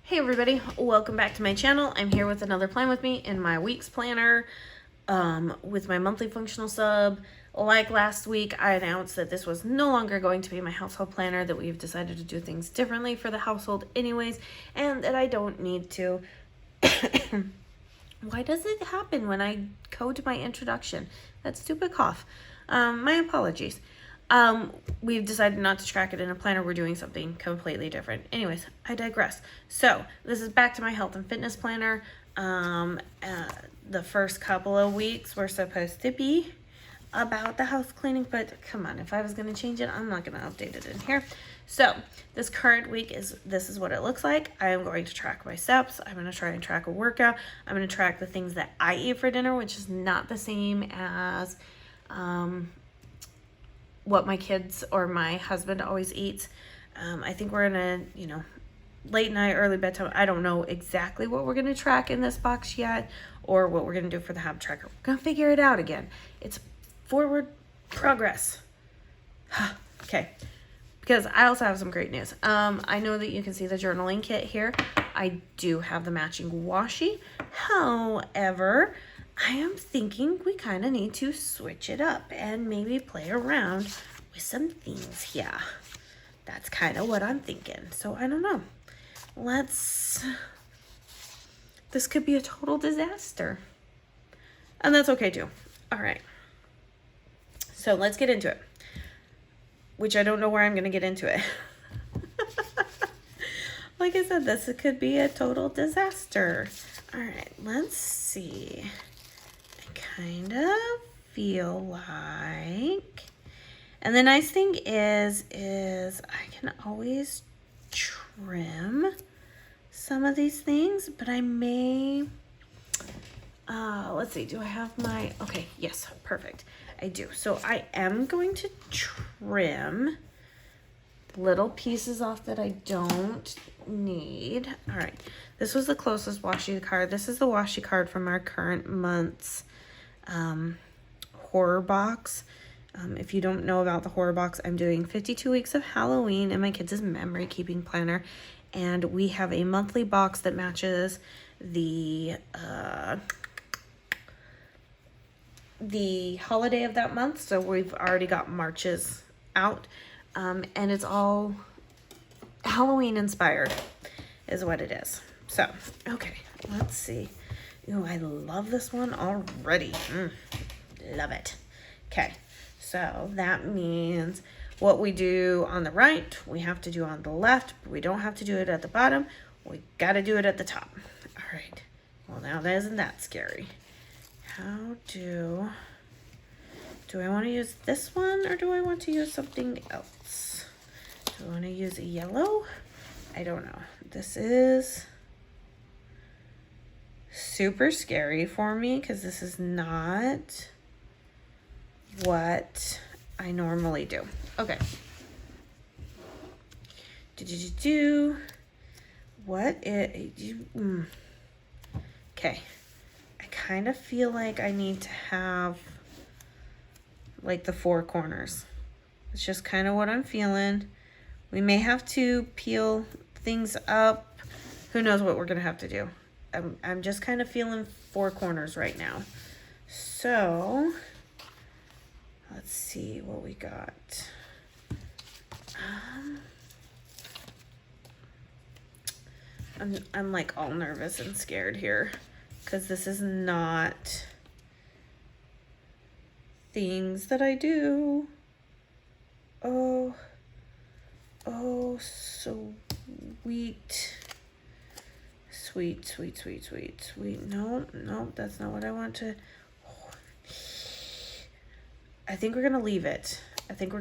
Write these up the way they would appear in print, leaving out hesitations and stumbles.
Hey everybody, welcome back to my channel. I'm here with another plan with me in my week's planner with my monthly functional sub. Like last week, I announced that this was no longer going to be my household planner, that we've decided to do things differently for the household anyways, and that I don't need to. Why does it happen when I go to my introduction? That stupid cough. My apologies. We've decided not to track it in a planner. We're doing something completely different. Anyways, I digress. So this is back to my health and fitness planner. The first couple of weeks were supposed to be about the house cleaning, but come on, if I was going to change it, I'm not going to update it in here. So this current week this is what it looks like. I am going to track my steps. I'm going to try and track a workout. I'm going to track the things that I eat for dinner, which is not the same as what my kids or my husband always eats. I think we're in a, late night, early bedtime. I don't know exactly what we're going to track in this box yet or what we're going to do for the habit tracker. We're going to figure it out again. It's forward progress. Okay. Because I also have some great news. I know that you can see the journaling kit here. I do have the matching washi. However, I am thinking we kind of need to switch it up and maybe play around with some things here. That's kind of what I'm thinking. So I don't know. This could be a total disaster. And that's okay too. All right. So let's get into it. Which I don't know where I'm going to get into it. Like I said, this could be a total disaster. All right, let's see. Kind of feel like, and the nice thing is I can always trim some of these things, but I may let's see, do I have my, okay, yes, perfect, I do. So I am going to trim little pieces off that I don't need. All right, this was the closest washi card. This is the washi card from our current month's horror box. If you don't know about the horror box, I'm doing 52 weeks of Halloween in my kids' memory keeping planner, and we have a monthly box that matches the holiday of that month. So we've already got March's out, and it's all Halloween inspired is what it is. So okay, let's see. Ooh, I love this one already. Love it. Okay, so that means what we do on the right, we have to do on the left, but we don't have to do it at the bottom. We got to do it at the top. All right. Well, now that isn't that scary. How do I want to use this one or do I want to use something else? Do I want to use a yellow? I don't know. This is super scary for me because this is not what I normally do. Okay. Okay. I kind of feel like I need to have like the four corners. It's just kind of what I'm feeling. We may have to peel things up. Who knows what we're going to have to do. I'm just kind of feeling four corners right now. So let's see what we got. I'm like all nervous and scared here because this is not things that I do. Oh, sweet. Sweet. No, that's not what I want to. I think we're going to leave it. I think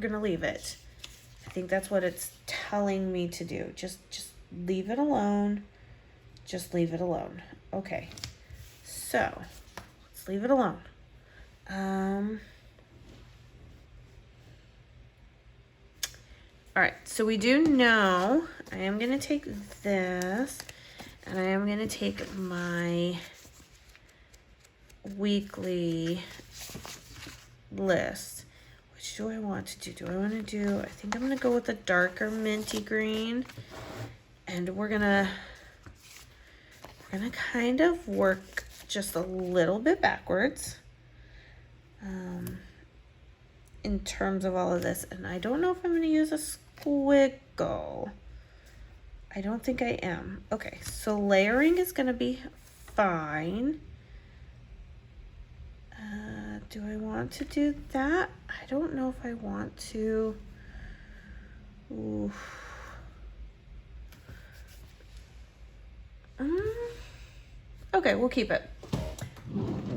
that's what it's telling me to do. Just leave it alone. Just leave it alone. Okay. So, let's leave it alone. All right. So we do know I am going to take this and I am going to take my weekly list. Which do I want to do? I think I'm going to go with the darker minty green. And we're going to we're gonna kind of work just a little bit backwards in terms of all of this. And I don't know if I'm gonna use a squiggle. I don't think I am. Okay, so layering is gonna be fine. Do I want to do that? I don't know if I want to. Oof. Okay, we'll keep it.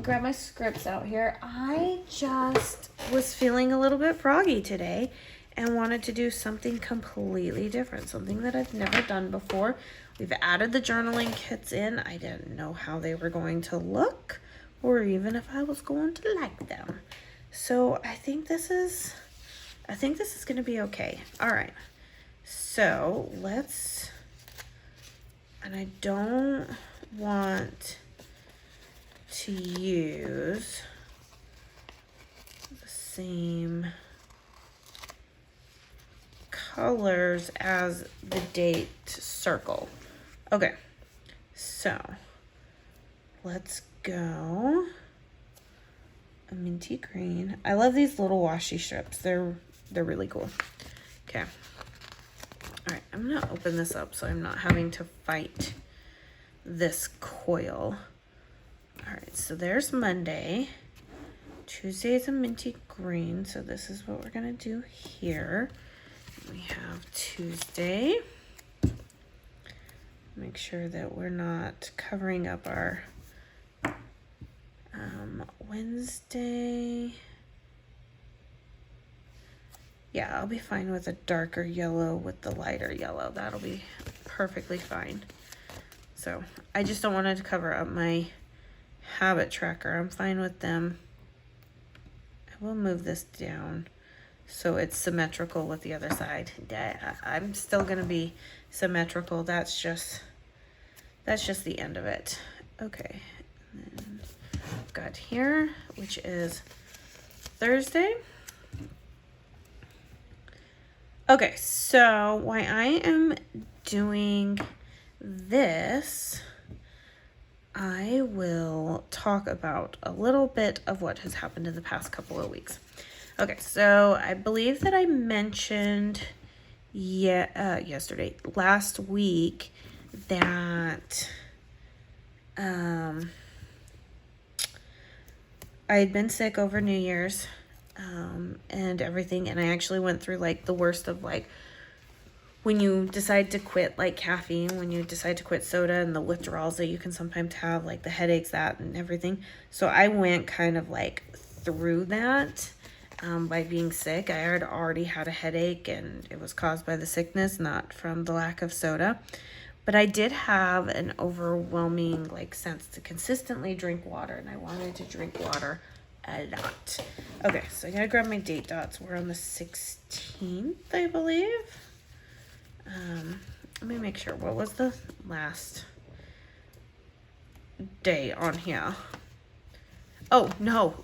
Grab my scripts out here. I just was feeling a little bit froggy today and wanted to do something completely different, something that I've never done before. We've added the journaling kits in. I didn't know how they were going to look or even if I was going to like them. So I think this is going to be okay. All right. So let's, and I don't want to use the same colors as the date circle. Okay, so let's go a minty green. I love these little washi strips. They're really cool. Okay. All right, I'm gonna open this up so I'm not having to fight this coil. All right, so there's Monday. Tuesday is a minty green, so this is what we're gonna do here. We have Tuesday. Make sure that we're not covering up our Wednesday. Yeah, I'll be fine with a darker yellow with the lighter yellow. That'll be perfectly fine. So I just don't want it to cover up my habit tracker. I'm fine with them. I will move this down so it's symmetrical with the other side. I'm still gonna be symmetrical. That's just the end of it. Okay, and then I've got here, which is Thursday. Okay, so why I am doing this, I will talk about a little bit of what has happened in the past couple of weeks. Okay, so I believe that I mentioned last week that I had been sick over New Year's and everything, and I actually went through like the worst of like when you decide to quit like caffeine, when you decide to quit soda and the withdrawals that you can sometimes have, like the headaches, that and everything. So I went kind of like through that by being sick. I had already had a headache and it was caused by the sickness, not from the lack of soda. But I did have an overwhelming like sense to consistently drink water, and I wanted to drink water a lot. Okay, so I gotta grab my date dots. We're on the 16th, I believe. Let me make sure. What was the last day on here? Oh, no.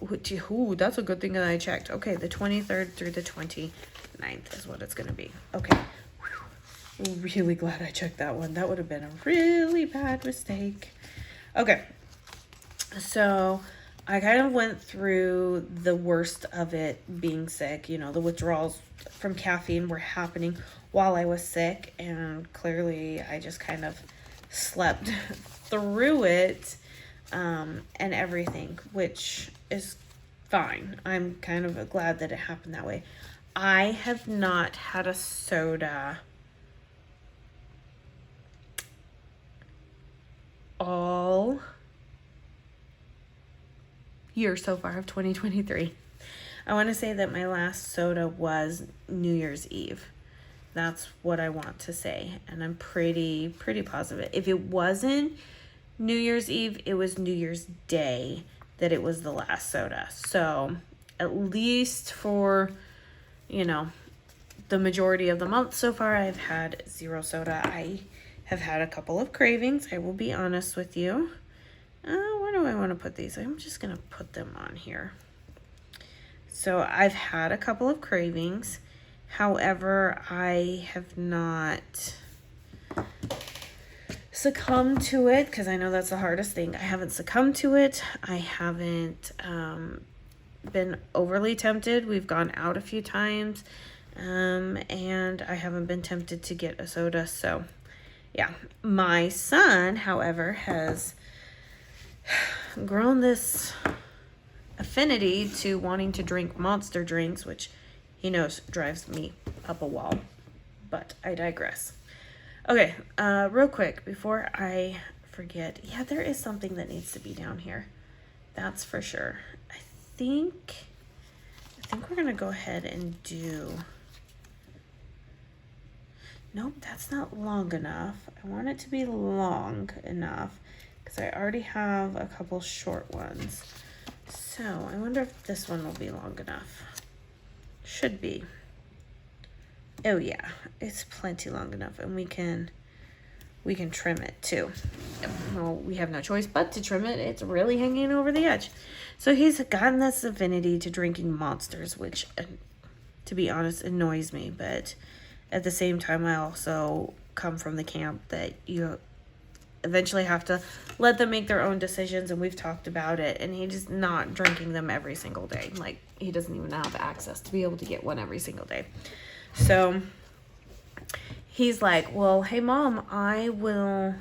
Ooh, that's a good thing that I checked. Okay, the 23rd through the 29th is what it's going to be. Okay. Whew. Really glad I checked that one. That would have been a really bad mistake. Okay. So I kind of went through the worst of it being sick. You know, the withdrawals from caffeine were happening while I was sick, and clearly I just kind of slept through it and everything, which is fine. I'm kind of glad that it happened that way. I have not had a soda all year so far of 2023. I want to say that my last soda was New Year's Eve. That's what I want to say, and I'm pretty positive. If it wasn't New Year's Eve, it was New Year's Day that it was the last soda. So at least for, you know, the majority of the month so far, I've had 0 soda. I have had a couple of cravings, I will be honest with you. Where do I want to put these? I'm just going to put them on here. So I've had a couple of cravings. However, I have not succumbed to it, because I know that's the hardest thing. I haven't succumbed to it. I haven't been overly tempted. We've gone out a few times, and I haven't been tempted to get a soda. So yeah, my son, however, has grown this affinity to wanting to drink Monster drinks, which he knows drives me up a wall, but I digress. Okay, real quick before I forget, yeah, there is something that needs to be down here, that's for sure. I think we're gonna go ahead and do, nope, that's not long enough. I want it to be long enough because I already have a couple short ones. So I wonder if this one will be long enough. Should be. Oh yeah, it's plenty long enough, and we can trim it too. Well, we have no choice but to trim it. It's really hanging over the edge. So he's gotten this affinity to drinking Monsters, which, to be honest, annoys me. But at the same time, I also come from the camp that you eventually have to let them make their own decisions, and we've talked about it, and he's not drinking them every single day. Like, he doesn't even have access to be able to get one every single day. So he's like, well, hey mom, I'll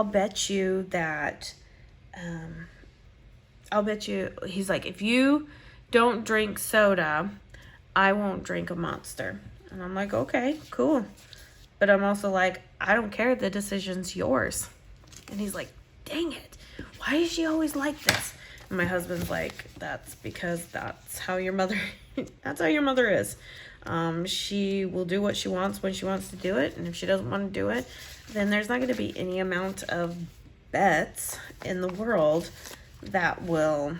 bet you that, he's like, if you don't drink soda, I won't drink a Monster. And I'm like, okay, cool. But I'm also like, I don't care, the decision's yours. And he's like, dang it, why is she always like this? And my husband's like, that's because that's how your mother, that's how your mother is. She will do what she wants when she wants to do it. And if she doesn't want to do it, then there's not going to be any amount of bets in the world that will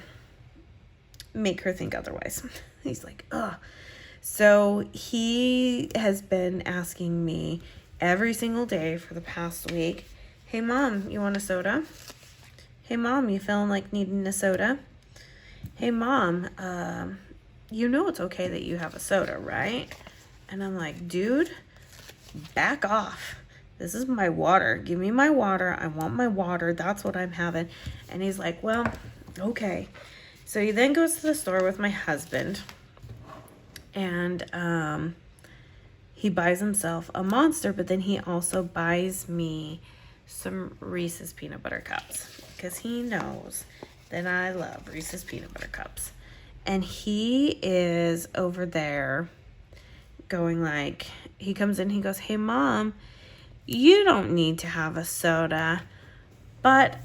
make her think otherwise. He's like, ugh. So he has been asking me every single day for the past week, hey mom, you want a soda? Hey mom, you feeling like needing a soda? Hey mom, you know it's okay that you have a soda, right? And I'm like, dude, back off. This is my water. Give me my water. I want my water. That's what I'm having. And he's like, well, okay. So he then goes to the store with my husband, and he buys himself a Monster, but then he also buys me some Reese's peanut butter cups because he knows that I love Reese's peanut butter cups. And he is over there going like, he comes in, he goes, hey mom, you don't need to have a soda, but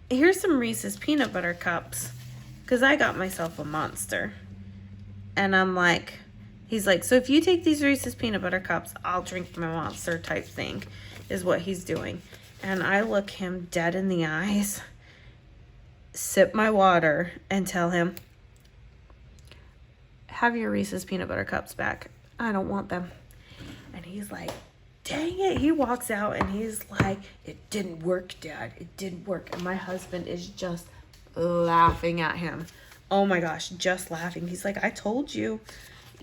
here's some Reese's peanut butter cups because I got myself a Monster. And I'm like, he's like, so if you take these Reese's peanut butter cups, I'll drink my Monster type thing, is what he's doing. And I look him dead in the eyes, sip my water, and tell him, have your Reese's peanut butter cups back. I don't want them. And he's like, dang it. He walks out and he's like, it didn't work, Dad. It didn't work. And my husband is just laughing at him. Oh my gosh, just laughing. He's like, I told you,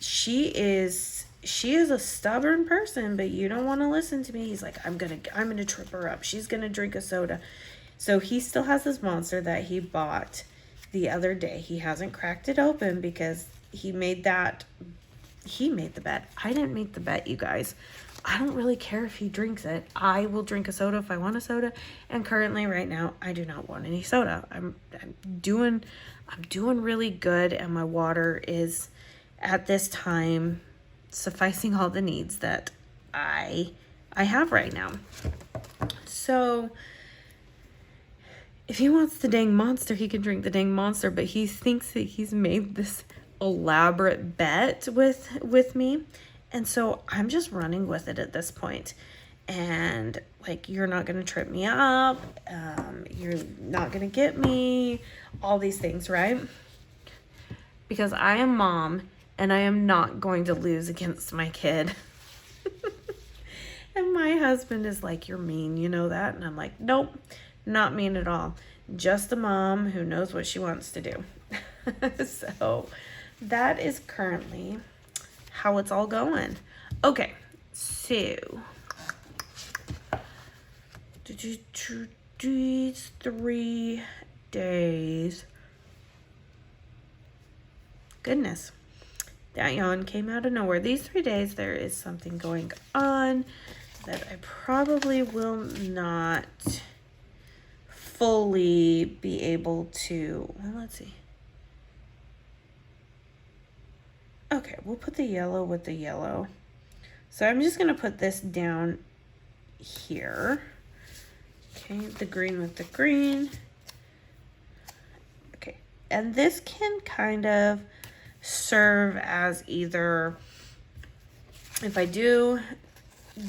she is a stubborn person, but you don't want to listen to me. He's like, I'm gonna trip her up. She's gonna drink a soda. So he still has this Monster that he bought the other day. He hasn't cracked it open because he made the bet. I didn't make the bet, you guys. I don't really care if he drinks it. I will drink a soda if I want a soda. And currently right now, I do not want any soda. I'm doing really good, and my water is at this time sufficing all the needs that I have right now. So if he wants the dang Monster, he can drink the dang Monster, but he thinks that he's made this elaborate bet with me, and so I'm just running with it at this point. And like, you're not gonna trip me up, you're not gonna get me, all these things, right? Because I am mom and I am not going to lose against my kid. And my husband is like, you're mean, you know that? And I'm like, nope, not mean at all, just a mom who knows what she wants to do. So that is currently how it's all going. Okay, so these 3 days. Goodness, that yawn came out of nowhere. These 3 days, there is something going on that I probably will not fully be able to, well, let's see. Okay, we'll put the yellow with the yellow. So I'm just gonna put this down here. Okay, the green with the green. Okay, and this can kind of serve as either, if I do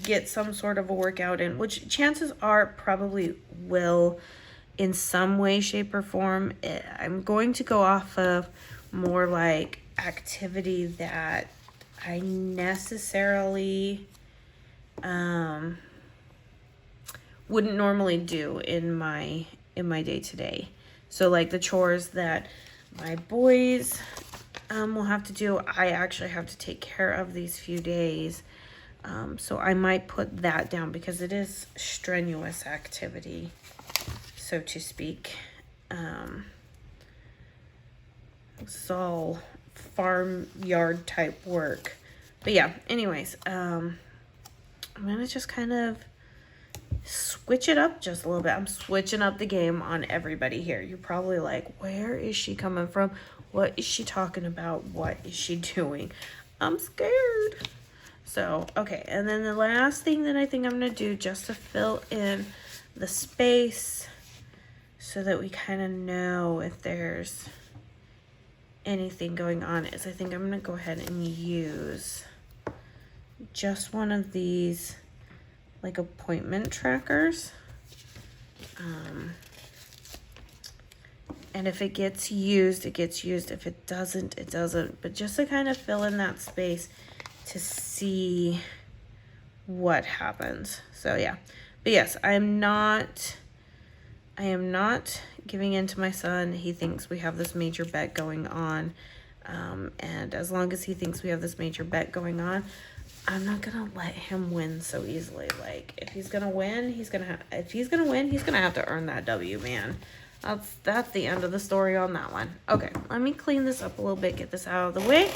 get some sort of a workout in, which chances are probably will in some way, shape, or form, I'm going to go off of more like activity that I necessarily wouldn't normally do in my day-to-day. So like the chores that my boys will have to do, I actually have to take care of these few days. So I might put that down because it is strenuous activity, so to speak. It's all farmyard type work. But yeah, anyways, I'm gonna just kind of switch it up just a little bit. I'm switching up the game on everybody here. You're probably like, where is she coming from? What is she talking about? What is she doing? I'm scared. So, okay, and then the last thing that I think I'm gonna do just to fill in the space so that we kind of know if there's anything going on is I think I'm gonna go ahead and use just one of these like appointment trackers. And if it gets used, it gets used. If it doesn't, it doesn't. But just to kind of fill in that space to see what happens. So yeah, but yes, I am not giving in to my son. He thinks we have this major bet going on. And as long as he thinks we have this major bet going on, I'm not gonna let him win so easily. Like if he's gonna win, he's gonna have to earn that W, man. That's the end of the story on that one. Okay, let me clean this up a little bit, get this out of the way,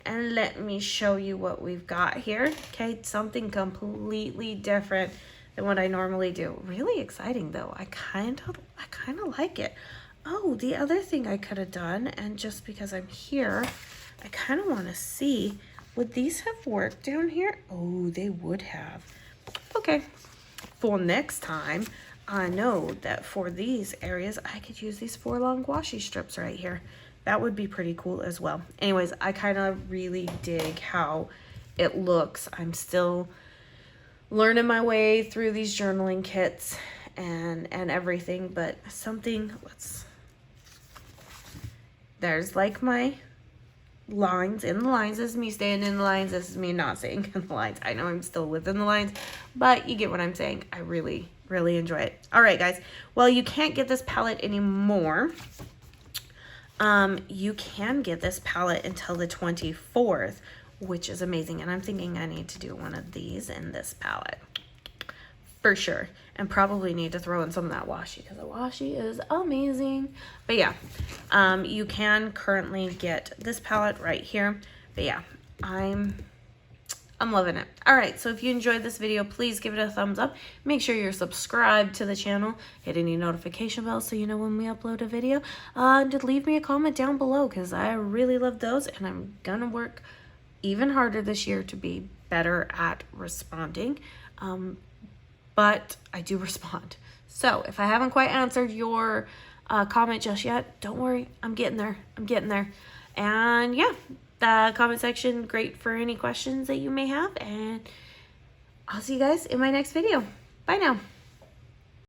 and let me show you what we've got here. Okay, something completely different than what I normally do. Really exciting though. I kind of like it. Oh, the other thing I could have done, and just because I'm here, I kind of want to see, would these have worked down here? Oh, they would have. Okay, for next time, I know that for these areas, I could use these 4 long washi strips right here. That would be pretty cool as well. Anyways, I kind of really dig how it looks. I'm still learning my way through these journaling kits and everything, but something, there's like my lines in the lines. This is me staying in the lines. This is me not staying in the lines. I know I'm still within the lines, but you get what I'm saying. I really enjoy it. All right, guys. Well, you can't get this palette anymore. You can get this palette until the 24th, which is amazing. And I'm thinking I need to do one of these in this palette for sure. And probably need to throw in some of that washi because the washi is amazing. But yeah, you can currently get this palette right here. But yeah, I'm loving it. All right, so if you enjoyed this video, please give it a thumbs up. Make sure you're subscribed to the channel. Hit any notification bell so you know when we upload a video. And leave me a comment down below because I really love those. And I'm going to work even harder this year to be better at responding. But I do respond. So if I haven't quite answered your comment just yet, don't worry. I'm getting there. And yeah, the comment section, great for any questions that you may have. And I'll see you guys in my next video. Bye now.